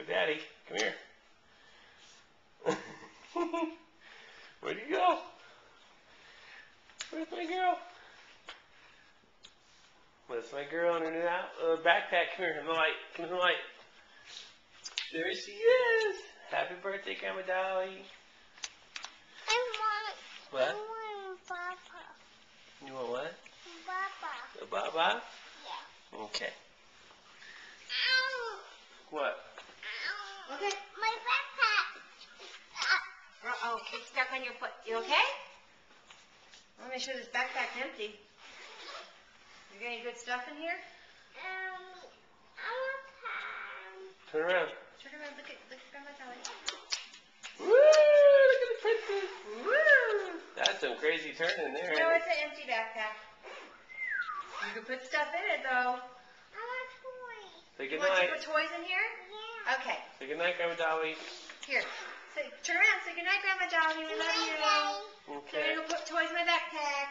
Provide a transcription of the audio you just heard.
Daddy. Come here. Where'd you go? Where's my girl? Where's my girl in her new backpack? Come here, in the light. Come in the light. There she is. Happy birthday, Grandma Dolly. What? I want Papa. You want what? Papa. A Baba? Yeah. Okay. Ow. What? Ow. Okay. My backpack. Oh, it's stuck on your foot. You okay? Let me make sure this backpack's empty. You got any good stuff in here? I want Pam. Turn around. Turn around. Look at Grandma Dolly. Woo! Look at the princess. Woo! That's some crazy turning there. No, it's an empty backpack. You can put stuff in it though. I want toys. Say You want to goodnight. put toys in here? Yeah. Okay. Say goodnight, Grandma Dolly. Here. Turn around. Say goodnight, Grandma Dolly. We love you. Bye-bye. So Okay. we're going to put toys in my backpack.